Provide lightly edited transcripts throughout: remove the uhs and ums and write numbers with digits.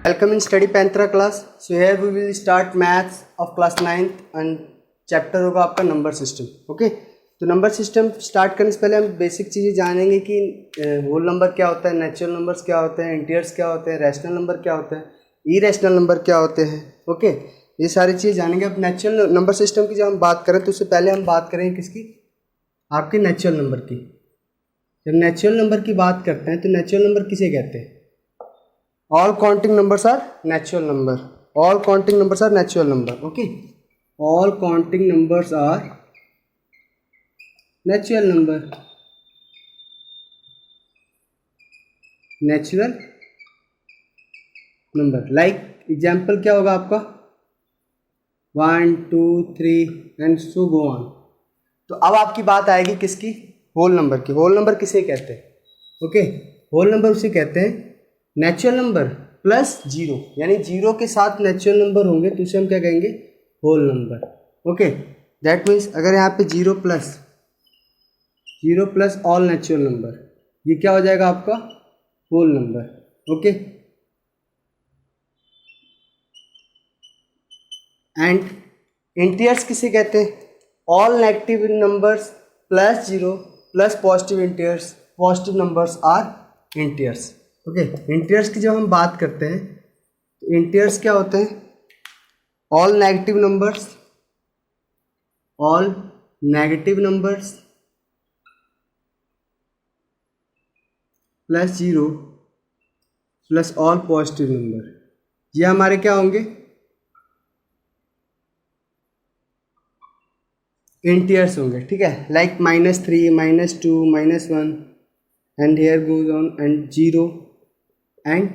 Welcome in Study Pantra class. So here we will start maths of class 9th and chapter होगा आपका number system. Okay, तो number system start करने से पहले हम basic चीज़ें जानेंगे कि होल नंबर क्या होता है, नेचुरल नंबर्स क्या होते हैं, इंटीजर्स क्या होते हैं, रैशनल नंबर क्या होता है, इरेशनल नंबर क्या होते हैं. ओके, ये सारी चीज़ें जानेंगे. अब नेचुरल नंबर सिस्टम की जब हम बात करें तो उससे पहले हम बात करेंगे किसकी, आपके नेचुरल नंबर की. जब नेचुरल नंबर की बात करते हैं तो नेचुरल नंबर किसे कहते हैं? All counting numbers are natural number. All counting numbers are natural number. Okay. All counting numbers are natural number. Natural number. Like example क्या होगा आपका? 1, 2, 3 and so go on. तो अब आपकी बात आएगी किसकी? होल नंबर की. होल नंबर किसे कहते हैं? ओके, होल नंबर उसे कहते हैं नेचुरल नंबर प्लस जीरो, यानी जीरो के साथ नेचुरल नंबर होंगे तो उसे हम क्या कहेंगे? Whole number. Okay, that means अगर यहाँ पे zero plus all natural number, ये क्या हो जाएगा आपका? Whole number. Okay, and integers किसे कहते हैं? All negative numbers plus zero plus positive integers, positive numbers are integers. Okay, integers की जब हम बात करते हैं तो इंटीजर्स क्या होते हैं? All negative numbers plus zero plus all positive number, ये हमारे क्या होंगे? इंटीजर्स होंगे. ठीक है, like -3, -2, -1 and here goes on and 0 and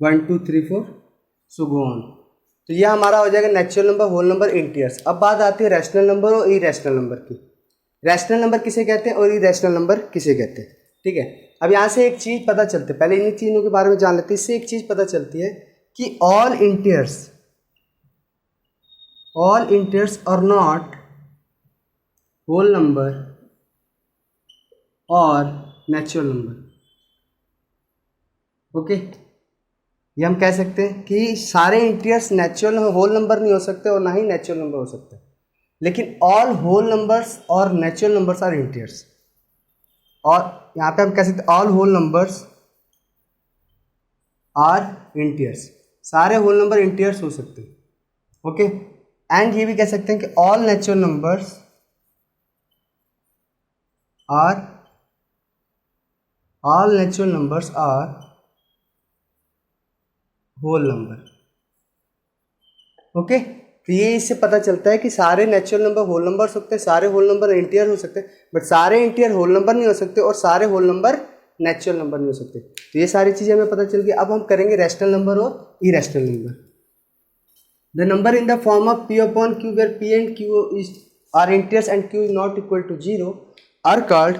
1, 2, 3, 4 so go on. तो ये हमारा हो जाएगा natural number, whole number, integers. अब बात आती है रैशनल नंबर और इरेशनल नंबर की. रैशनल नंबर किसे कहते हैं और इरेशनल नंबर किसे कहते हैं? ठीक है, अब यहाँ से एक चीज़ पता चलती है, पहले इन तीनों के बारे में जान लेते हैं. इससे एक चीज़ पता चलती है कि all integers are not whole number और नेचुरल नंबर. ओके, ये हम कह सकते हैं कि सारे इंटीजर्स नेचुरल होल नंबर नहीं हो सकते और ना ही नेचुरल नंबर हो सकते, लेकिन ऑल होल नंबर्स और नेचुरल नंबर्स आर इंटीजर्स. और यहाँ पे हम कह सकते हैं all whole numbers are integers, सारे होल नंबर इंटीजर्स हो सकते हैं. ओके, एंड ये भी कह सकते हैं कि all natural numbers are whole number. Okay, तो ये इससे पता चलता है कि सारे नेचुरल नंबर होल नंबर हो सकते हैं, सारे होल नंबर इंटीजर हो सकते हैं, बट सारे इंटीजर होल नंबर नहीं हो सकते और सारे होल नंबर नेचुरल नंबर नहीं हो सकते. तो ये सारी चीज़ें हमें पता चल गई. अब हम करेंगे रैशनल नंबर और irrational number. The number in the form of P upon Q where P and Q are integers and Q is not equal to 0 are called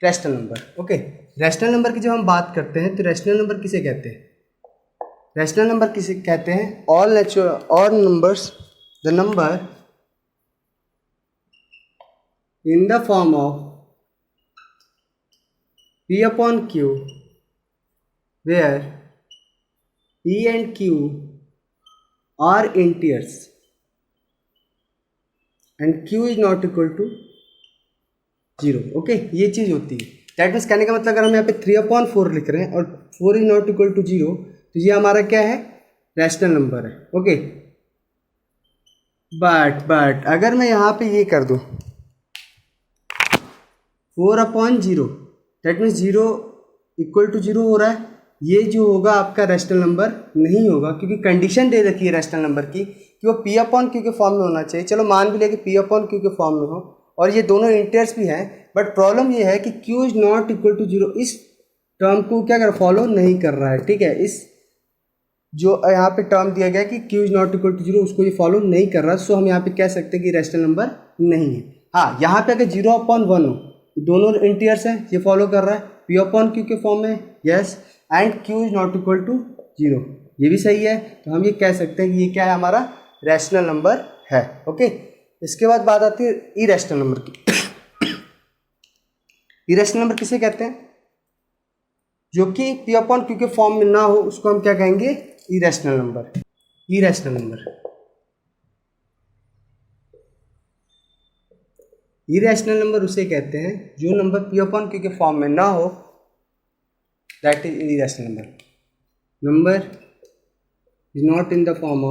rational number. Okay, rational number की जब हम बात करते हैं तो rational number किसे कहते हैं? रैशनल नंबर किसे कहते हैं? All numbers, the number in the form of P upon Q where P and Q are integers and Q is not equal to 0. Okay, ये चीज़ होती है. दैट मीन्स कहने का मतलब अगर हम यहाँ पे 3/4 लिख रहे हैं और 4 इज नॉट इक्वल टू 0 तो ये हमारा क्या है? रैशनल नंबर है. ओके, बट अगर मैं यहाँ पे ये कर दूँ 4/0, दैट मीन्स 0 इक्वल टू 0 हो रहा है, ये जो होगा आपका रैशनल नंबर नहीं होगा, क्योंकि कंडीशन दे रखी है रैशनल नंबर की कि वो P/Q के फॉर्म में होना चाहिए. चलो मान भी ले कि P/Q के फॉर्म में हो और ये दोनों इंटीजर्स भी हैं, बट प्रॉब्लम ये है कि Q is not equal to 0 इस टर्म को क्या कर फॉलो नहीं कर रहा है. ठीक है, इस जो यहाँ पे टर्म दिया गया है कि Q is not equal to 0 उसको ये फॉलो नहीं कर रहा. सो हम यहाँ पे कह सकते हैं कि रैशनल नंबर नहीं है. हाँ, यहाँ पे अगर 0/1 हो, दोनों इंटीजर्स हैं, ये फॉलो कर रहा है P/Q के फॉर्म में, yes, and Q is not equal to 0, ये भी सही है. तो हम ये कह सकते हैं कि ये क्या है? हमारा रैशनल नंबर है. ओके, इसके बाद बात आती है इरेशनल नंबर की. इरेशनल नंबर किसे कहते हैं? जो कि पी अपॉन क्यू के फॉर्म में ना हो उसको हम क्या कहेंगे, irrational number. Irrational number, irrational number उसे कहते हैं जो नंबर पी अपॉन क्यू के फॉर्म में ना हो, that is irrational number. Number is not in the form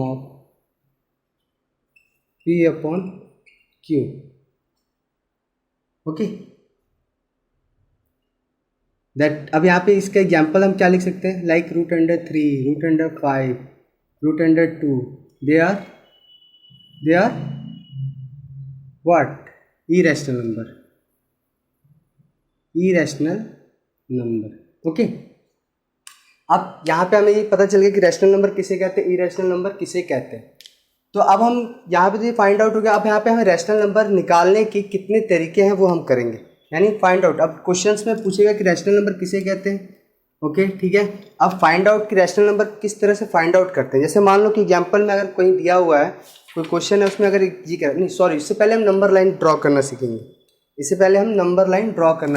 of P upon Q. Okay, that अब यहाँ पे इसका एग्जाम्पल हम क्या लिख सकते हैं, like √3, √5, √2, they are what, irrational number. Okay, अब यहाँ पे हमें ये पता चल गया कि रैशनल नंबर किसे कहते हैं, इरेशनल नंबर किसे कहते हैं। तो अब हम यहाँ पे तो फाइंड आउट हो गया। अब यहाँ पे हमें रैशनल नंबर निकालने के कितने तरीके हैं वो हम करेंगे, यानी फाइंड आउट। अब क्वेश्चंस में पूछेगा कि रैशनल नंबर किसे कहते हैं। ओके ठीक है, अब फाइंड आउट कि रैशनल नंबर किस तरह से फाइंड आउट करते हैं। जैसे मान लो कि एग्जाम्पल में अगर कोई दिया हुआ है, कोई क्वेश्चन है, उसमें अगर जी कर नहीं सॉरी इससे पहले हम नंबर लाइन ड्रॉ करना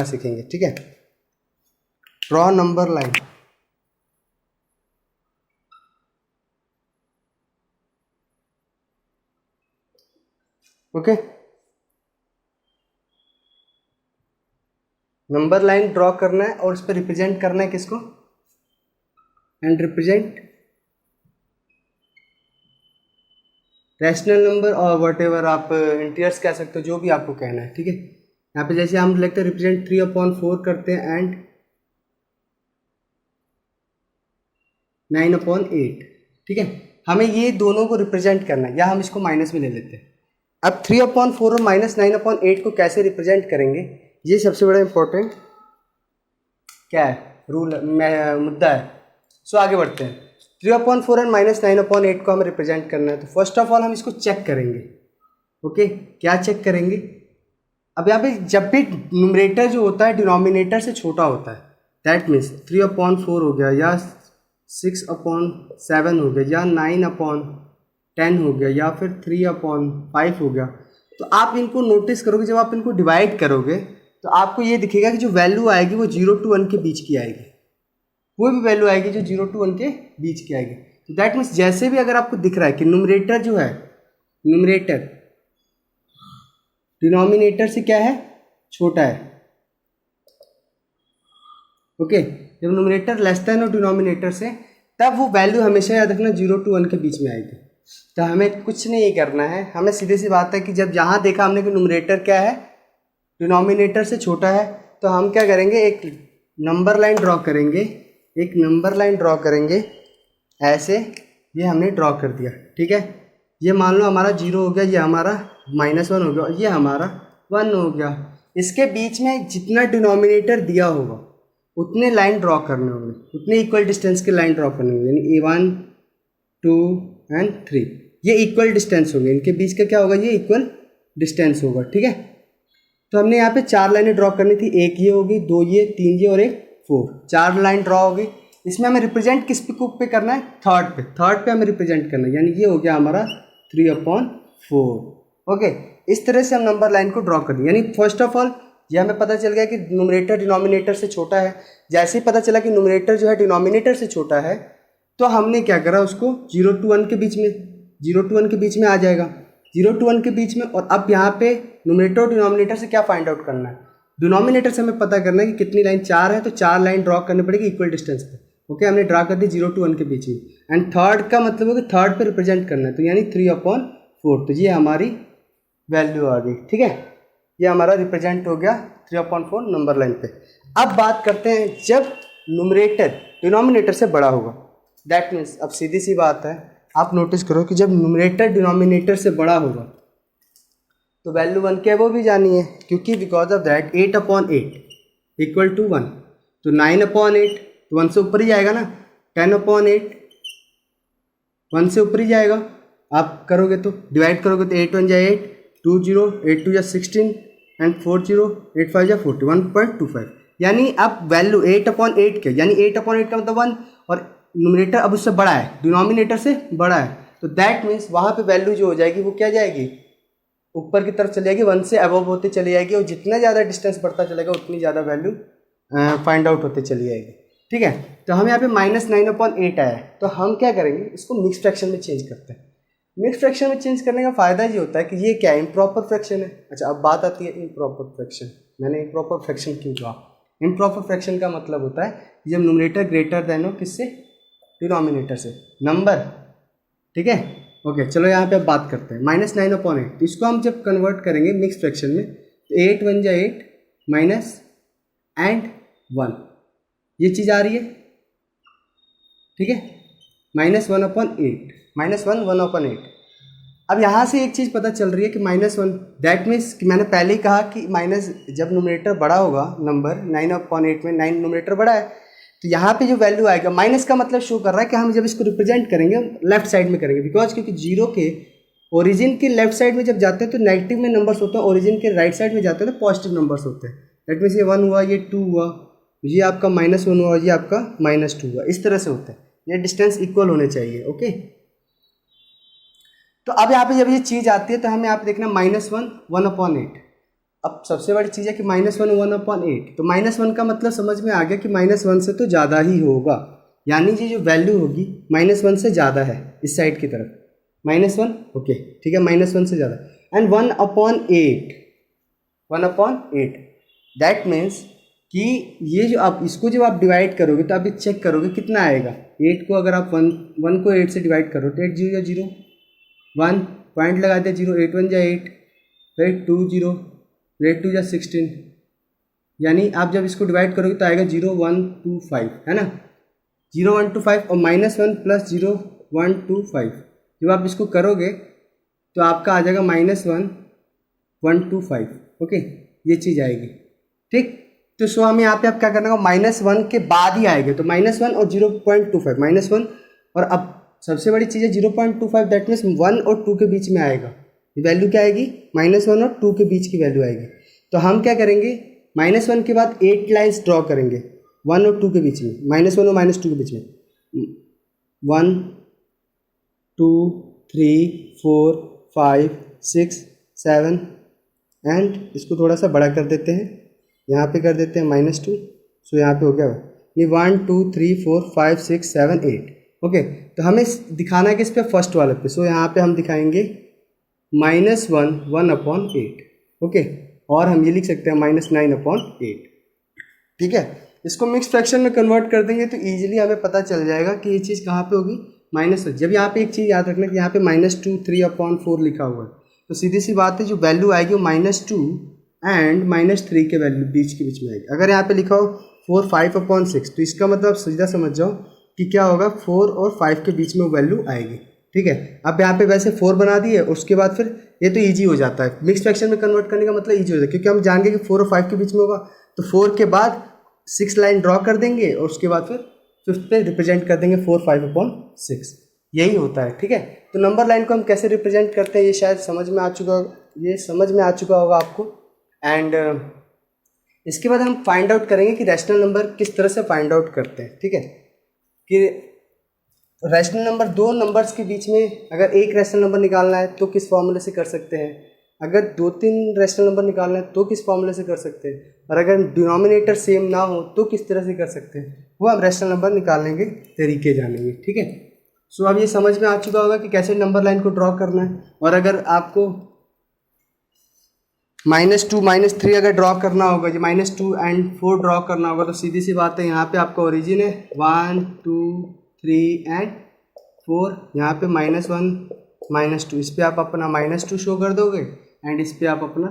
सीखेंगे। ठीक है, draw number line. Okay, number line draw करना है और उस पर रिप्रेजेंट करना है किसको, एंड रिप्रेजेंट रैशनल नंबर और वट एवर आप इंटीजर्स कह सकते हो, जो भी आपको कहना है। ठीक है, यहाँ पे जैसे हम लिखते हैं रिप्रेजेंट 3/4 करते हैं एंड 9/8। ठीक है, हमें ये दोनों को रिप्रेजेंट करना है, या हम इसको माइनस में ले लेते हैं। अब 3/4 और -9/8 को कैसे रिप्रेजेंट करेंगे, ये सबसे बड़ा इंपॉर्टेंट क्या है, मुद्दा है। सो आगे बढ़ते हैं। 3/4 एंड -9/8 को हमें रिप्रेजेंट करना है। तो फर्स्ट ऑफ ऑल हम इसको चेक करेंगे। ओके, क्या चेक करेंगे, अब यहाँ पे जब भी न्यूमरेटर जो होता है डिनोमिनेटर से छोटा होता है, दैट मीन्स 3/4 हो गया, या 6/7 हो गया, या 9/10 हो गया, या फिर 3/5 हो गया, तो आप इनको नोटिस करोगे, जब आप इनको डिवाइड करोगे तो आपको ये दिखेगा कि जो वैल्यू आएगी वो 0 to 1 के बीच की आएगी। कोई भी वैल्यू आएगी जो 0 to 1 के बीच की आएगी। तो दैट मीन्स जैसे भी अगर आपको दिख रहा है कि न्यूमरेटर जो है, न्यूमरेटर डिनोमिनेटर से क्या है, छोटा है। ओके, जब न्यूमरेटर लेस देन हो डिनोमिनेटर से, तब वो वैल्यू हमेशा याद रखना 0 to 1 के बीच में आएगी। तो हमें कुछ नहीं करना है, हमें सीधी सी बात है कि जब यहाँ देखा हमने कि न्यूमरेटर क्या है, डिनोमिनेटर से छोटा है, तो हम क्या करेंगे, एक नंबर लाइन ड्रॉ करेंगे ऐसे। ये हमने ड्रॉ कर दिया। ठीक है, ये मान लो हमारा 0 हो गया, ये हमारा -1 हो गया, और ये हमारा 1 हो गया। इसके बीच में जितना डिनोमिनेटर दिया होगा उतने लाइन ड्रॉ करने होंगे, उतने इक्वल डिस्टेंस के लाइन ड्रॉ करने होंगे, यानी A1, 2 एंड 3 ये इक्वल डिस्टेंस होंगे। इनके बीच का क्या होगा, ये इक्वल डिस्टेंस होगा। ठीक है, तो हमने यहाँ पे 4 लाइनें ड्रॉ करनी थी, एक ये होगी, 2 ये, 3 ये और एक 4, 4 लाइन ड्रॉ होगी। इसमें हमें रिप्रेजेंट किस पे करना है, थर्ड पे हमें रिप्रेजेंट करना है, यानी ये हो गया हमारा 3/4। ओके, इस तरह से हम नंबर लाइन को ड्रॉ कर दें। यानी फर्स्ट ऑफ ऑल ये हमें पता चल गया कि न्यूमरेटर डिनोमिनेटर से छोटा है। जैसे ही पता चला कि न्यूमरेटर जो है डिनोमिनेटर से छोटा है, तो हमने क्या करा, उसको 0 to 1 के बीच में आ जाएगा, 0 to 1 के बीच में। और अब यहाँ पे न्यूमरेटर और डिनोमिनेटर से क्या फाइंड आउट करना है, डिनोमिनेटर से हमें पता करना है कि कितनी लाइन, 4 है, तो 4 लाइन ड्रॉ करनी पड़ेगी इक्वल डिस्टेंस पे। ओके, हमने ड्रा कर दी 0 to 1 के बीच में। एंड थर्ड का मतलब है कि थर्ड पे रिप्रेजेंट करना है, तो यानी 3/4। तो ये हमारी वैल्यू आ गई। ठीक है, ये हमारा रिप्रेजेंट हो गया 3/4 नंबर लाइन पे। अब बात करते हैं जब न्यूमरेटर डिनोमिनेटर से बड़ा होगा। दैट मीन्स अब सीधी सी बात है, आप नोटिस करो कि जब न्यूमरेटर डिनोमिनेटर से बड़ा होगा तो वैल्यू 1 क्या है वो भी जानी है, क्योंकि because of that 8/8 equal to 1, तो 9/8 तो 1 से ऊपर ही जाएगा ना, 10/8 1 से ऊपर ही जाएगा। आप करोगे तो डिवाइड करोगे तो 8 1 जा 8, 2 0, 8 2 जा 16 एंड 4 0, 8 5 जा 40, 1.25। यानी अब वैल्यू 8/8 के, यानी 8/8 का मतलब 1, और न्यूमरेटर अब उससे बड़ा है, डिनोमिनेटर से बड़ा है, तो दैट मीन्स वहाँ पे वैल्यू जो हो जाएगी वो क्या जाएगी, ऊपर की तरफ चली जाएगी, 1 से अबव होते चली जाएगी, और जितना ज़्यादा डिस्टेंस बढ़ता चलेगा उतनी ज़्यादा वैल्यू फाइंड आउट होते चली जाएगी। ठीक है, तो हम यहाँ पे -9/8 आया है, तो हम क्या करेंगे, इसको मिक्स फ्रैक्शन में चेंज करते हैं। मिक्स फ्रैक्शन में चेंज करने का फ़ायदा ये होता है कि ये क्या इम्प्रॉपर फ्रैक्शन है। अच्छा, अब बात आती है इम्प्रॉपर फ्रैक्शन। मैंने इम्प्रॉपर फ्रैक्शन क्यों कहा? इम्प्रॉपर फ्रैक्शन का मतलब होता है जब न्यूमरेटर ग्रेटर देन हो किससे, डिनोमिनेटर से, नंबर। ठीक है, ओके, चलो यहाँ पे अब बात करते हैं -9/8। तो इसको हम जब कन्वर्ट करेंगे मिक्स फ्रैक्शन में, तो 8 1 जा 8 माइनस एंड 1, ये चीज़ आ रही है। ठीक है, -1/8, -1/8। अब यहाँ से एक चीज़ पता चल रही है कि -1, दैट मीन्स कि मैंने पहले ही कहा कि माइनस जब न्यूमरेटर बड़ा होगा, नंबर 9/8 में 9 न्यूमरेटर बड़ा है, तो यहाँ पे जो वैल्यू आएगा, माइनस का मतलब शो कर रहा है कि हम जब इसको रिप्रेजेंट करेंगे लेफ्ट साइड में करेंगे, बिकॉज क्योंकि जीरो के ओरिजिन के लेफ्ट साइड में जब जाते हैं तो नेगेटिव में नंबर्स होते हैं, ओरिजिन के राइट साइड में जाते हैं तो पॉजिटिव नंबर्स होते हैं। दैट मीन्स ये 1 हुआ, ये 2 हुआ, ये आपका -1 हुआ, ये आपका -2 हुआ, इस तरह से होता है। ये डिस्टेंस इक्वल होने चाहिए। ओके, तो अब यहाँ पे जब ये चीज़ आती है तो हमें यहाँ पे देखना -1 1/8। अब सबसे बड़ी चीज़ है कि -1 1/8, तो -1 का मतलब समझ में आ गया कि -1 से तो ज़्यादा ही होगा, यानी ये जो वैल्यू होगी -1 से ज़्यादा है इस साइड की तरफ, -1। ओके, ठीक है, -1 से ज़्यादा। एंड 1/8 दैट मीन्स कि ये जो आप इसको जब आप डिवाइड करोगे तो आप चेक करोगे कितना आएगा। 8 को अगर आप 1 को 8 से डिवाइड करो तो 8 0 या 0 1 पॉइंट लगा दिया, 0 8 1 जा 8, फिर 2 0, 8 2 जा 16, यानी आप जब इसको डिवाइड करोगे तो आएगा 0 1 2 5, है ना, 0 1 2 5 और -1 + 0 1 2 5। जब आप इसको करोगे तो आपका आ जाएगा -1 1 2 5। ओके, ये चीज़ आएगी। ठीक, तो सो हमें यहाँ पे अब क्या करना होगा, -1 के बाद ही आएगा, तो -1 और 0.25, -1 और अब सबसे बड़ी चीज़ है 0.25, दैट मीन्स 1 और 2 के बीच में आएगा। ये वैल्यू क्या आएगी, -1 और 2 के बीच की वैल्यू आएगी। तो हम क्या करेंगे, -1 के बाद 8 लाइन्स ड्रॉ करेंगे 1 और 2 के बीच में, -1 और -2 के बीच में, 1 2 3 4 5 6 7 एंड इसको थोड़ा सा बड़ा कर देते हैं, यहाँ पे कर देते हैं -2, सो यहाँ पे हो गया ये 1 2 3 4 5 6 7 8। ओके, तो हमें दिखाना है कि इस पे फर्स्ट वाले पे, सो यहाँ पे हम दिखाएंगे -1 1/8। ओके, और हम ये लिख सकते हैं -9/8। ठीक है, इसको मिक्स फ्रैक्शन में कन्वर्ट कर देंगे तो ईजिली हमें पता चल जाएगा कि ये चीज़ कहाँ पे होगी, -1। जब यहाँ पे एक चीज़ याद रखना कि यहाँ पे -2 3/4 लिखा हुआ है, तो सीधी सी बात है जो वैल्यू आएगी वो -2 एंड -3 के वैल्यू बीच के बीच में आएगी। अगर यहाँ पे लिखा हो 4 5/6, तो इसका मतलब सीधा समझ जाओ कि क्या होगा, 4 और 5 के बीच में वो वैल्यू आएगी। ठीक है, अब यहाँ पे वैसे 4 बना दिए, उसके बाद फिर ये तो ईजी हो जाता है, मिक्स फ्रैक्शन में कन्वर्ट करने का मतलब ईजी हो जाता है, क्योंकि हम जान गए कि 4 और 5 के बीच में होगा, तो 4 के बाद 6 लाइन ड्रॉ कर देंगे और उसके बाद फिर 5th पे रिप्रेजेंट कर देंगे 4 5/6, यही होता है। ठीक है, तो नंबर लाइन को हम कैसे रिप्रेजेंट करते हैं ये शायद समझ में आ चुका होगा आपको। एंड इसके बाद हम फाइंड आउट करेंगे कि रैशनल नंबर किस तरह से फाइंड आउट करते हैं। ठीक है, कि रैशनल नंबर, दो नंबर्स के बीच में अगर एक रैशनल नंबर निकालना है तो किस फॉर्मूले से कर सकते हैं, अगर 2-3 रैशनल नंबर निकालना है तो किस फॉर्मूले से कर सकते हैं, और अगर डिनोमिनेटर सेम ना हो तो किस तरह से कर सकते हैं, वो हम रैशनल नंबर निकालने के तरीके जानेंगे। ठीक है, सो अब ये समझ में आ चुका होगा कि कैसे नंबर लाइन को ड्रॉ करना है। और अगर आपको -2 -3 अगर ड्रॉ करना होगा, जो -2 एंड 4 ड्रॉ करना होगा, तो सीधी सी बात है, यहाँ पे आपका ओरिजिन है 1 2 3 एंड 4, यहाँ पे -1 -2, इस पर आप अपना -2 शो कर दोगे एंड इस पर आप अपना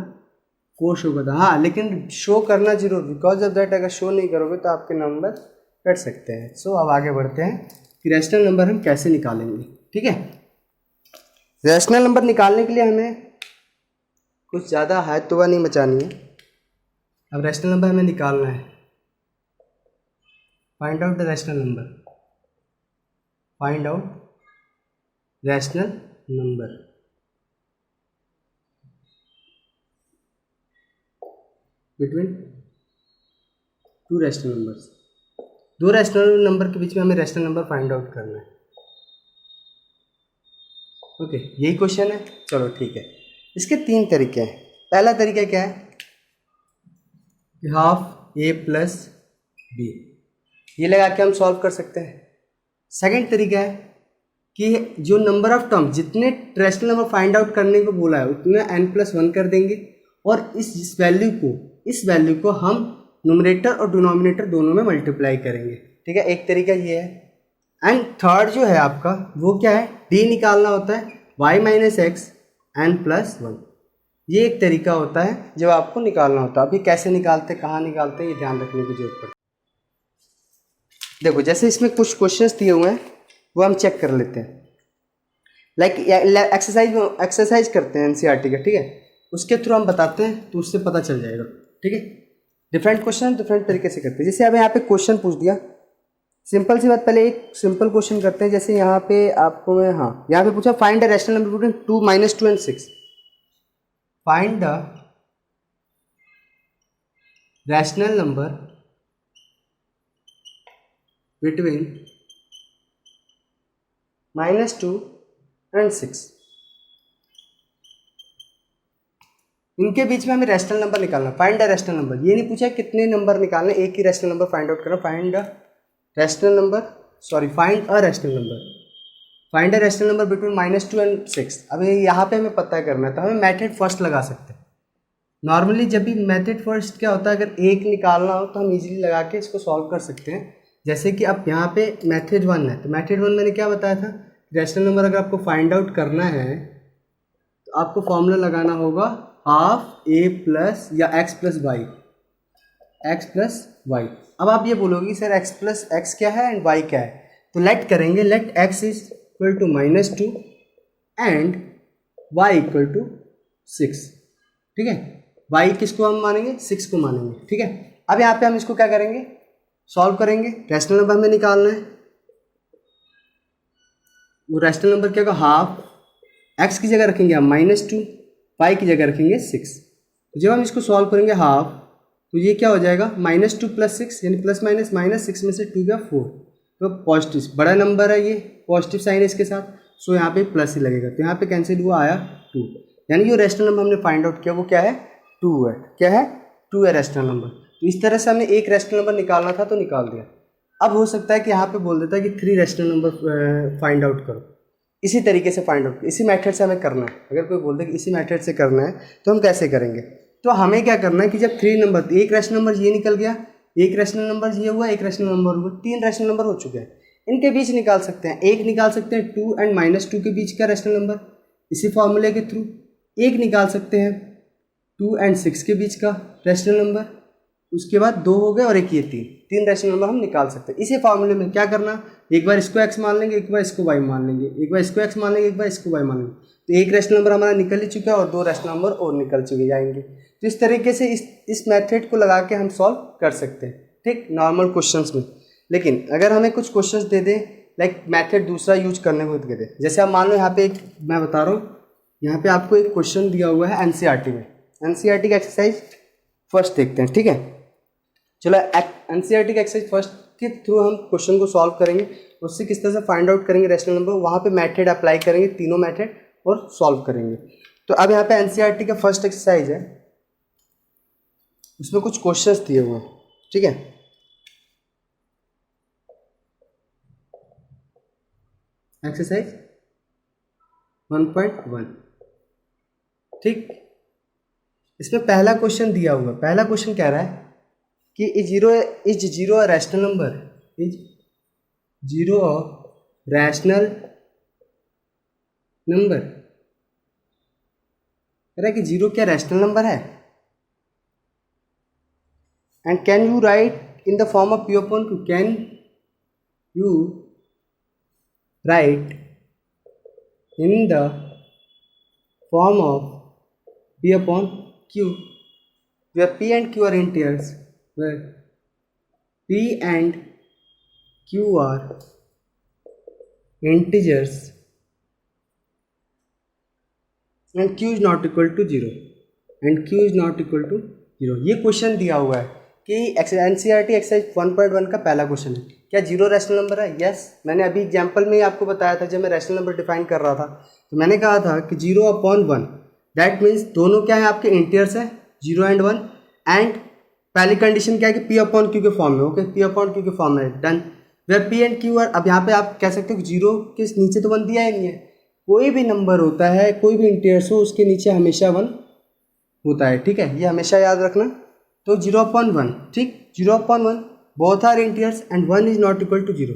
4 शो कर दो। हाँ, लेकिन शो करना जरूर, बिकॉज ऑफ दैट अगर शो नहीं करोगे तो आपके नंबर कट सकते हैं। सो अब आगे बढ़ते हैं कि रैशनल नंबर हम कैसे निकालेंगे। ठीक है, रैशनल नंबर निकालने के लिए हमें कुछ ज़्यादा हाथ-तोबा नहीं मचानी है। अब रैशनल नंबर हमें निकालना है, find out the rational number, find out rational number between 2 rational numbers. 2 rational number के बीच में हमें रैशनल नंबर फाइंड आउट करना है। ओके, यही क्वेश्चन है। चलो ठीक है, इसके तीन तरीके हैं। पहला तरीका क्या है कि हाफ ए प्लस बी, ये लगा के हम सॉल्व कर सकते हैं। सेकंड तरीका है कि जो नंबर ऑफ टर्म, जितने रैशनल नंबर फाइंड आउट करने को बोला है उतने n+1 कर देंगे और इस वैल्यू को हम न्यूमरेटर और डिनोमिनेटर दोनों में मल्टीप्लाई करेंगे। ठीक है, एक तरीका ये है। एंड थर्ड जो है आपका वो क्या है, d निकालना होता है y माइनस एक्स n+1। ये एक तरीका होता है जब आपको निकालना होता है। अभी कैसे निकालते, कहाँ निकालते हैं, ये ध्यान रखने की जरूरत पड़ती है। देखो जैसे इसमें कुछ क्वेश्चंस दिए हुए हैं वो हम चेक कर लेते हैं। लाइक एक्सरसाइज करते हैं एनसीईआरटी का, ठीक है, उसके थ्रू हम बताते हैं तो उससे पता चल जाएगा। ठीक है, डिफरेंट क्वेश्चन डिफरेंट तरीके से करते हैं। जैसे अब यहाँ पे क्वेश्चन पूछ दिया, सिंपल सी बात, पहले एक सिंपल क्वेश्चन करते हैं। जैसे यहाँ पे आपको मैं यहाँ पे पूछा find the rational number between 2 - 2 and 6। Find the rational number between -2 and 6। इनके बीच में हमें रैशनल नंबर निकालना। फाइंड द रैशनल नंबर, ये नहीं पूछा कितने नंबर निकालने, एक ही रैशनल नंबर फाइंड आउट करना। Find the rational number, find a rational number, find a rational number between -2 and 6। अब यहाँ पे हमें पता करना है तो हमें मेथड फर्स्ट लगा सकते हैं। नॉर्मली जब भी मेथड फर्स्ट क्या होता है, अगर एक निकालना हो तो हम इजीली लगा के इसको सॉल्व कर सकते हैं। जैसे कि अब यहाँ पे मेथड 1 है, तो मेथड 1 मैंने क्या बताया था, रैशनल नंबर अगर आपको फाइंड आउट करना है तो आपको फॉर्मूला लगाना होगा हाफ ए प्लस या एक्स प्लस वाई। अब आप ये बोलोगे कि सर x क्या है एंड y क्या है, तो लेट करेंगे, let x is equal to -2 and y equal to 6। ठीक है, y किसको हम मानेंगे, 6 को मानेंगे। ठीक है, अब यहाँ पे हम इसको क्या करेंगे, सॉल्व करेंगे। रैशनल नंबर हमें निकालना है, वो रैशनल नंबर क्या होगा, हाफ x की जगह रखेंगे हम -2, y की जगह रखेंगे 6। जब हम इसको सॉल्व करेंगे हाफ, तो ये क्या हो जाएगा, -2 + 6 यानी प्लस माइनस, -6 में से 2 गया 4, तो पॉजिटिव बड़ा नंबर है, ये पॉजिटिव साइन है इसके साथ, सो यहाँ पे प्लस ही लगेगा, तो यहाँ पे कैंसिल हुआ, आया 2। यानी जो रैशनल नंबर हमने फाइंड आउट किया वो क्या है, 2 है। क्या है, 2 है रैशनल नंबर। तो इस तरह से हमने एक रैशनल नंबर निकालना था तो निकाल दिया। अब हो सकता है कि यहाँ पे बोल देता है कि 3 रैशनल नंबर फाइंड आउट करो, इसी तरीके से फाइंड आउट, इसी मेथड से हमें करना है। अगर कोई बोल दे कि इसी मेथड से करना है तो हम कैसे करेंगे, तो हमें क्या करना है कि जब 3 नंबर, एक रैशनल नंबर ये निकल गया, एक रैशनल नंबर ये हुआ, एक रैशनल नंबर हुआ, 3 रैशनल नंबर हो चुके हैं, इनके बीच निकाल सकते हैं। एक निकाल सकते हैं 2 and -2 के बीच का रैशनल नंबर इसी फॉर्मूले के थ्रू, एक निकाल सकते हैं 2 and 6 के बीच का रैशनल नंबर, उसके बाद 2 हो गए और एक ये 3 रैशनल नंबर हम निकाल सकते हैं। इसी फॉर्मूले में क्या करना, एक बार इसको x मान लेंगे, एक बार इसको y मान लेंगे, एक बार इसको x मान लेंगे, एक बार इसको y मान लेंगे, तो एक रैशनल नंबर हमारा निकल ही चुका है और 2 रैशनल नंबर और निकल चुके जाएंगे। तो इस तरीके से इस मेथड को लगा के हम सॉल्व कर सकते हैं, ठीक, नॉर्मल क्वेश्चंस में। लेकिन अगर हमें कुछ क्वेश्चंस दे दें, लाइक मेथड दूसरा यूज करने को दे दें, जैसे आप मान लो यहाँ पे एक मैं बता रहा हूँ, यहाँ पे आपको एक क्वेश्चन दिया हुआ है एनसीईआरटी में, एनसीईआरटी का एक्सरसाइज फर्स्ट देखते हैं। ठीक है, चलो एनसीईआरटी का एक्सरसाइज फर्स्ट के थ्रू हम क्वेश्चन को सॉल्व करेंगे, उससे किस तरह से फाइंड आउट करेंगे रैशनल नंबर, वहाँ पे मेथड अप्लाई करेंगे, तीनों मेथड, और सॉल्व करेंगे। तो अब यहाँ पे एनसीईआरटी का फर्स्ट एक्सरसाइज है, उसमें कुछ क्वेश्चंस दिए हुए हैं। ठीक है, एक्सरसाइज 1.1, ठीक, इसमें पहला क्वेश्चन दिया हुआ है। पहला क्वेश्चन कह रहा है कि is zero a rational number, is zero a rational number, कह रहा है कि जीरो क्या रैशनल नंबर है, and can you right in the form of P upon Q, can you right in the form of P upon Q, where P and Q are integers, where P and Q are integers and Q is not equal to 0, and Q is not equal to 0। ये question दिया हुआ है कि NCERT exercise 1.1 का पहला question है, क्या zero rational number है। यस, मैंने अभी एग्जाम्पल में ही आपको बताया था, जब मैं रैशनल नंबर डिफाइन कर रहा था तो मैंने कहा था कि 0/1 दैट मीन्स दोनों क्या है आपके इंटीजर्स है 0 एंड 1 एंड पहली कंडीशन क्या है कि पी अपॉन क्यू के फॉर्म में, ओके पी अपॉन क्यू के फॉर्म में, done. Where P and Q are, अब यहाँ पे आप कह सकते हो कि 0 के नीचे तो 1 दिया ही नहीं है, कोई भी नंबर होता है कोई भी इंटीजर्स हो उसके नीचे हमेशा 1 होता है, ठीक है, ये हमेशा याद रखना। तो 0/1, ठीक, 0/1 both are integers and 1 is not equal to 0,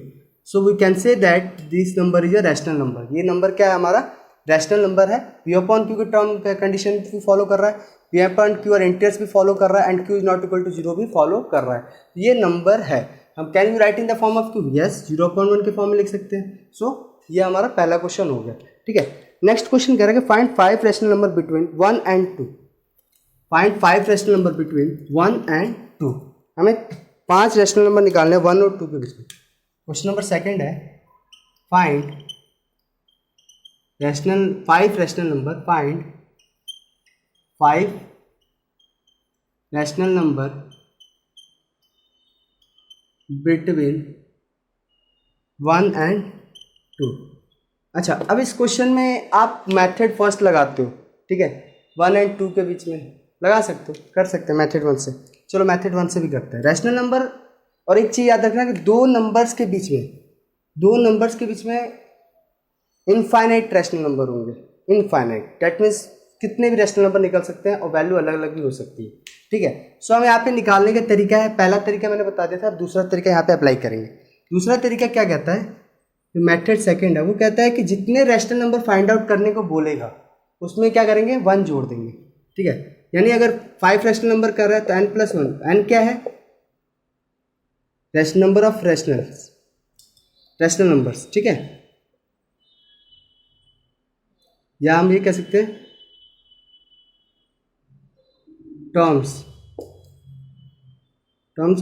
so we can say that this number is a rational number. ये नंबर क्या है हमारा, रैशनल नंबर है, पी अपॉन क्यू के टर्म कंडीशन भी फॉलो कर रहा है, पी अपॉन क्यू और इंटीजर्स भी फॉलो कर रहा है and Q is not equal to 0 भी फॉलो कर रहा है, तो ये नंबर है। हम can you right in the form of Q, yes 0/1 के फॉर्म में लिख सकते हैं। सो ये हमारा पहला क्वेश्चन हो गया, ठीक है। नेक्स्ट क्वेश्चन कह रहा है कि find 5 rational number between 1 and 2, find 5 rational number between 1 and 2, हमें 5 रैशनल नंबर निकालने हैं 1 और 2 के बीच में। क्वेश्चन नंबर सेकंड है find 5 rational number, find 5 rational number between 1 and 2। अच्छा, अब इस क्वेश्चन में आप मेथड फर्स्ट लगाते हो, ठीक है, 1 एंड 2 के बीच में लगा सकते हो, कर सकते हैं मेथड 1 से। चलो मेथड 1 से भी करते हैं। रैशनल नंबर, और एक चीज़ याद रखना कि दो नंबर्स के बीच में इनफाइनाइट रैशनल नंबर होंगे, इनफाइनाइट, दैट मीन्स कितने भी रैशनल नंबर निकल सकते हैं और वैल्यू अलग अलग भी हो सकती है, ठीक है। सो हमें यहाँ पे निकालने का तरीका है, पहला तरीका मैंने बता दिया था, अब दूसरा तरीका यहाँ पे अप्लाई करेंगे। दूसरा तरीका क्या कहता है, जो मेथड सेकंड है वो कहता है कि जितने रैशनल नंबर फाइंड आउट करने को बोलेगा उसमें क्या करेंगे, 1 जोड़ देंगे, ठीक है। यानी अगर 5 रैशनल नंबर कर रहा है तो n+1, n क्या है, rational number of rational numbers, ठीक है, या हम ये कह सकते हैं टर्म्स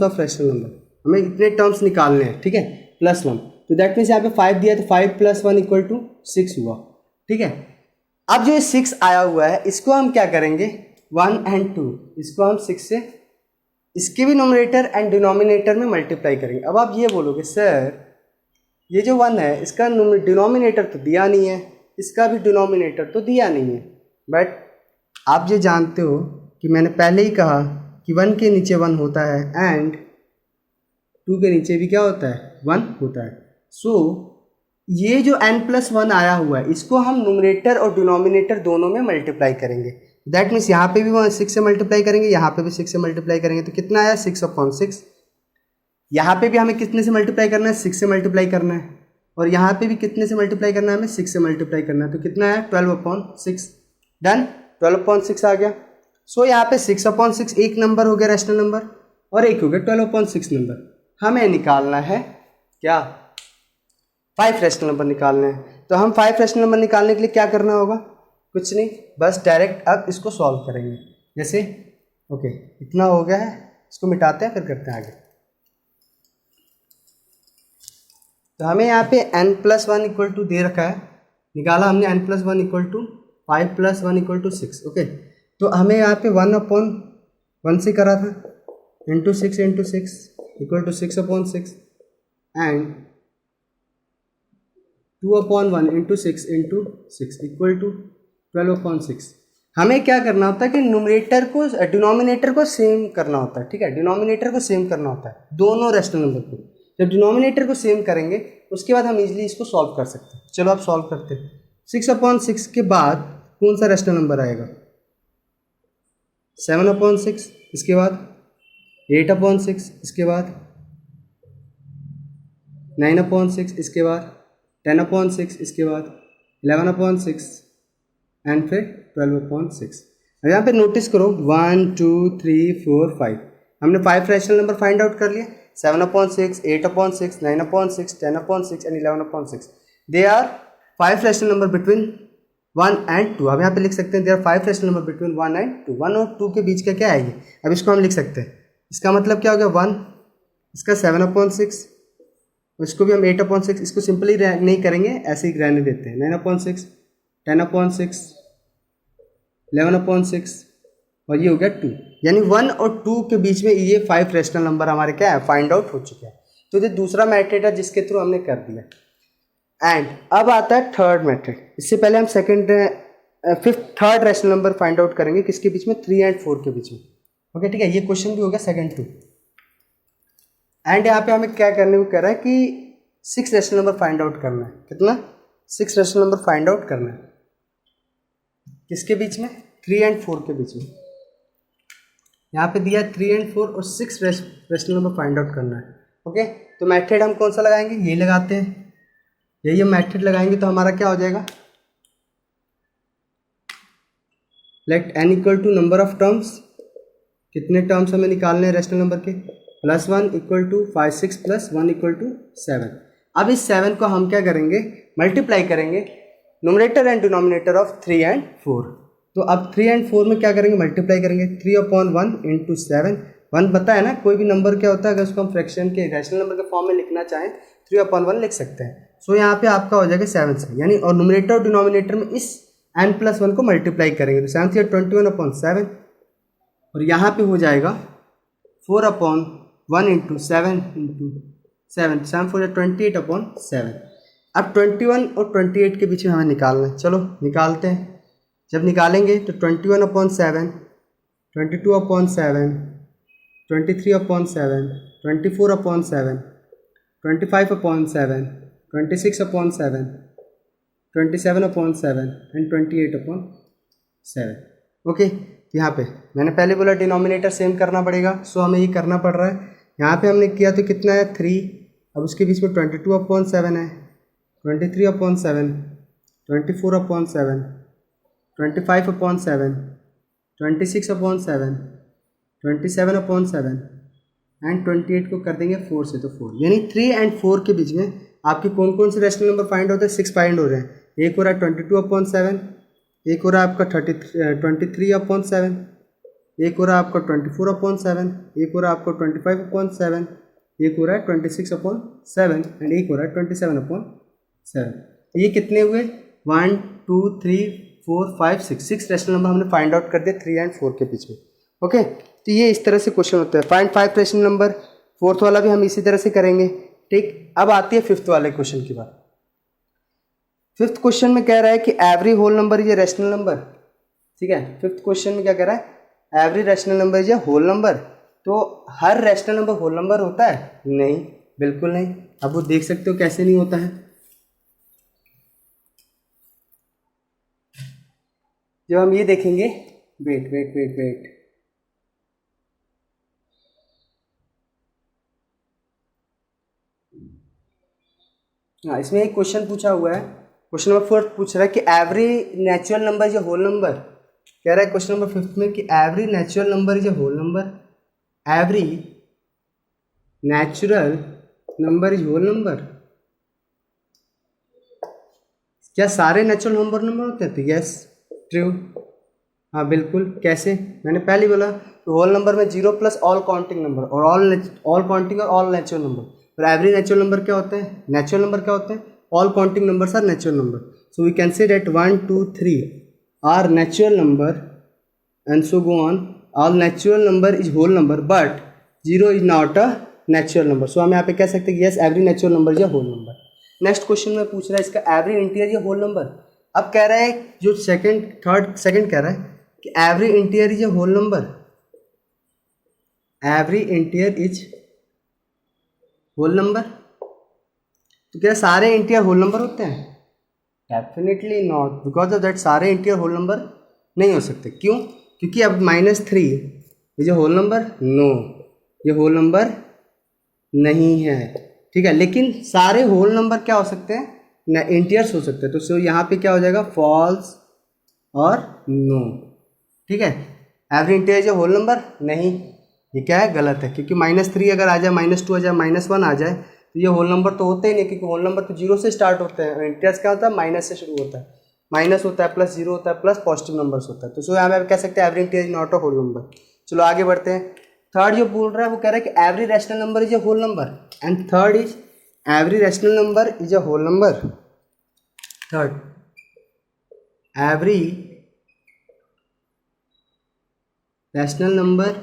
ऑफ रैशनल नंबर। हमें इतने टर्म्स निकालने हैं, ठीक है, +1, तो दैट मीन्स यहाँ पे 5 दिया है तो 5 + 1 = 6 हुआ, ठीक है। अब जो ये 6 आया हुआ है इसको हम क्या करेंगे, 1 एंड 2 इसको हम 6 से इसके भी नोमिनेटर एंड डिनोमिनेटर में मल्टीप्लाई करेंगे। अब आप ये बोलोगे सर ये जो 1 है इसका डिनोमिनेटर तो दिया नहीं है, इसका भी डिनोमिनेटर तो दिया नहीं है, बट आप ये जानते हो कि मैंने पहले ही कहा कि 1 के नीचे 1 होता है एंड 2 के नीचे भी क्या होता है, 1 होता है। सो ये जो n+1 आया हुआ है इसको हम नोमिनेटर और डिनोमिनेटर दोनों में मल्टीप्लाई करेंगे। दैट मीन्स यहाँ पे भी 6 से मल्टीप्लाई करेंगे, यहाँ पे भी 6 से मल्टीप्लाई करेंगे, तो कितना आया 6/6। यहाँ पे भी हमें कितने से मल्टीप्लाई करना है, 6 से मल्टीप्लाई करना है, और यहाँ पे भी कितने से मल्टीप्लाई करना है, हमें 6 से मल्टीप्लाई करना है, तो कितना है 12/6, डन, 12/6 आ गया। सो यहाँ पे 6/6 एक नंबर हो गया रैशनल नंबर और एक हो गया 12/6 नंबर। हमें निकालना है क्या, 5 रैशनल नंबर निकालने हैं। तो हम 5 रैशनल नंबर निकालने के लिए क्या करना होगा, कुछ नहीं, बस डायरेक्ट अब इसको सॉल्व करेंगे। जैसे ओके इतना हो गया है, इसको मिटाते हैं फिर करते हैं आगे। तो हमें यहाँ पे n+1 = दे रखा है, निकाला हमने n+1 = 5 + 1 = 6, ओके। तो हमें यहाँ पे 1/1 से करा था, × 6 × 6 = 6/6 एंड 2/1 × 6 × 6 = 12/6। हमें क्या करना होता है कि न्यूमरेटर को डिनोमिनेटर को सेम करना होता है, ठीक है, डिनोमिनेटर को सेम करना होता है दोनों रैशनल नंबर को। जब डिनोमिनेटर को सेम करेंगे उसके बाद हम इजीली इसको सॉल्व कर सकते हैं। चलो आप सॉल्व करते हैं। 6/6 के बाद कौन सा रैशनल नंबर आएगा, 7/6, इसके बाद 8/6, इसके बाद 9/6, इसके बाद 10/6, इसके बाद 11/6 एंड फिर 12/6। अब यहाँ पे नोटिस करो 1 2 3 4 5, हमने 5 रैशनल नंबर फाइंड आउट कर लिए, 7/6, 8/6, 9/6, 10/6 and 11/6। They are 5 rational number between 1 and 2। अब यहाँ पे लिख सकते हैं they are 5 rational number between 1 and 2। 1 और 2 के बीच का क्या है ये, अब इसको हम लिख सकते हैं। इसका मतलब क्या हो गया 1, इसका 7/6, इसको भी हम 8/6, इसको सिंपली नहीं करेंगे, ऐसे ही रहने देते हैं, 9/6, 10/6, 11/6 और ये हो गया 2। यानी 1 और 2 के बीच में ये 5 रैशनल नंबर हमारे क्या है, फाइंड आउट हो चुके हैं। तो ये दूसरा मेथड है जिसके थ्रू हमने कर दिया। एंड अब आता है थर्ड मेथड। इससे पहले हम second third rational number find out करेंगे किसके बीच में, 3 एंड 4 के बीच में। ओके ठीक है, ये क्वेश्चन भी हो गया सेकंड 2। एंड यहाँ पे हमें क्या करने को कह रहा है कि 6 रैशनल नंबर फाइंड आउट करना है। कितना, 6 रैशनल नंबर फाइंड आउट करना है किसके बीच में, 3 एंड 4 के बीच में। यहाँ पे दिया 3 एंड 4 और 6 रैशनल नंबर फाइंड आउट करना है। ओके तो मेथड हम कौन सा लगाएंगे, यही लगाते हैं, यही हम मेथड लगाएंगे तो हमारा क्या हो जाएगा, let n equal to number of terms, कितने टर्म्स हमें निकालने हैं रैशनल नंबर के, +1 equal to 5 6 plus 1 equal to 7। अब इस 7 को हम क्या करेंगे, मल्टीप्लाई करेंगे nominator and denominator of 3 and 4। तो अब 3 एंड 4 में क्या करेंगे, मल्टीप्लाई करेंगे 3/1 इंटू 7। 1 पता है ना, कोई भी नंबर क्या होता है अगर उसको हम फ्रैक्शन के रैशनल नंबर के फॉर्म में लिखना चाहें 3/1 लिख सकते हैं। सो यहाँ पे आपका हो जाएगा 7 से, यानी और नोमिनेटर और डिनोमिनेटर में इस n+1 को मल्टीप्लाई करेंगे तो 7 से 21/7 और यहाँ पे हो जाएगा 4/1 इंटू 7 इंटू 7, 7 4 28/7। अब 21 और 28 के बीच में हमें निकालना है, चलो निकालते हैं। जब निकालेंगे तो 21/7, 22/7, 23/7, 24/7, 25/7, 26/7, 27/7 एंड 28/7। ओके यहाँ पे मैंने पहले बोला डिनोमिनेटर सेम करना पड़ेगा, सो हमें ये करना पड़ रहा है। यहाँ पे हमने किया तो कितना है 3, अब उसके बीच में 22/7 है, 23/7, 24/7, 25/7, 26/7, 27/7 एंड 28 को कर देंगे 4 से तो 4, यानी 3 एंड 4 के बीच में आपके कौन कौन से रैशनल नंबर फाइंड होते हैं, 6 फाइंड हो रहे हैं। एक हो रहा है 22/7, एक हो रहा है आपका 23/7, एक हो रहा है आपका 24/7, एक हो रहा है आपका 25/7, एक हो रहा है 26/7 एंड एक हो रहा है 27/7। ये कितने हुए, 1 2 3 4 5 6 रैशनल नंबर हमने फाइंड आउट कर दिया 3 एंड 4 के बीच में। ओके तो ये इस तरह से क्वेश्चन होता है। फाइंड 5 रैशनल नंबर, फोर्थ वाला भी हम इसी तरह से करेंगे। ठीक, अब आती है फिफ्थ वाले क्वेश्चन की बात। फिफ्थ क्वेश्चन में कह रहा है कि every whole number is a rational number. ठीक है, फिफ्थ क्वेश्चन में क्या कह रहा है, every rational number is a whole number. तो हर रैशनल नंबर होल नंबर होता है, नहीं, बिल्कुल नहीं। अब वो देख सकते हो कैसे नहीं होता है। जब हम ये देखेंगे, वेट वेट वेट वेट, हाँ इसमें एक क्वेश्चन पूछा हुआ है, क्वेश्चन नंबर 4 पूछ रहा है कि every natural number is a whole number. कह रहा है क्वेश्चन नंबर 5 में कि every natural number is a whole number, every natural number is whole number. क्या सारे नेचुरल नंबर होते हैं? तो यस ट्रू, हाँ बिल्कुल। कैसे, मैंने पहले बोला तो होल नंबर में 0 प्लस ऑल काउंटिंग नंबर और ऑल काउंटिंग और ऑल नेचुरल नंबर। और एवरी नेचुरल नंबर क्या होते हैं, नेचुरल नंबर क्या होते हैं, all counting numbers are natural number. So we can say that 1 2 3 are natural number and so go on. All natural number is whole number but 0 is not a natural number. So हम यहाँ पे कह सकते हैं कि yes every natural number is a whole number. Next question में पूछ रहा है इसका every integer is a whole number. अब कह रहा है जो सेकंड कह रहा है कि every integer is a whole number, every integer is whole number. तो क्या सारे इंटीजर होल नंबर होते हैं? Definitely not, because of that सारे इंटीजर होल नंबर नहीं हो सकते। क्यों? क्योंकि अब -3 is a whole number, no ये होल नंबर नहीं है। ठीक है, लेकिन सारे होल नंबर क्या हो सकते हैं, इंटीजर्स हो सकते हैं। तो सो यहाँ पे क्या हो जाएगा, फॉल्स और नो। ठीक है, every integer is a whole number, नहीं, ये क्या है, गलत है। क्योंकि -3 अगर आ जाए, -2 आ जाए, -1 आ जाए तो ये होल नंबर तो होते ही नहीं, क्योंकि होल नंबर तो 0 से स्टार्ट होते हैं। इंटीजर्स क्या होता है, माइनस से शुरू होता है, माइनस होता है, प्लस 0 होता है, प्लस पॉजिटिव नंबर्स होता है। तो सो यहाँ पे कह सकते हैं every integer is not a whole number. चलो आगे बढ़ते हैं। थर्ड जो बोल रहा है वो कह रहा है कि every rational number is a whole number, and third is every rational number is a whole number. Third, every rational number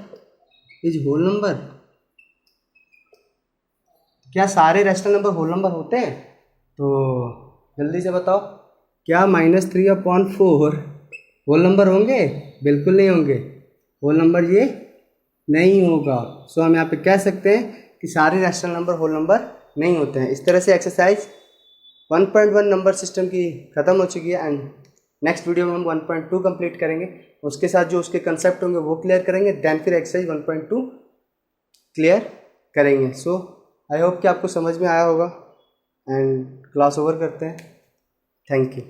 is whole number. क्या सारे रैशनल नंबर होल नंबर होते हैं? तो जल्दी से बताओ, क्या -3/4 होल नंबर होंगे? बिल्कुल नहीं होंगे, होल नंबर ये नहीं होगा। सो हम यहाँ पे कह सकते हैं कि सारे रैशनल नंबर होल नंबर नहीं होते हैं। इस तरह से एक्सरसाइज 1.1 नंबर सिस्टम की ख़त्म हो चुकी है एंड नेक्स्ट वीडियो में हम 1.2 कंप्लीट करेंगे। उसके साथ जो उसके कंसेप्ट होंगे वो क्लियर करेंगे, देन फिर एक्सरसाइज 1.2 क्लियर करेंगे। सो आई होप कि आपको समझ में आया होगा एंड क्लास ओवर करते हैं। Thank you.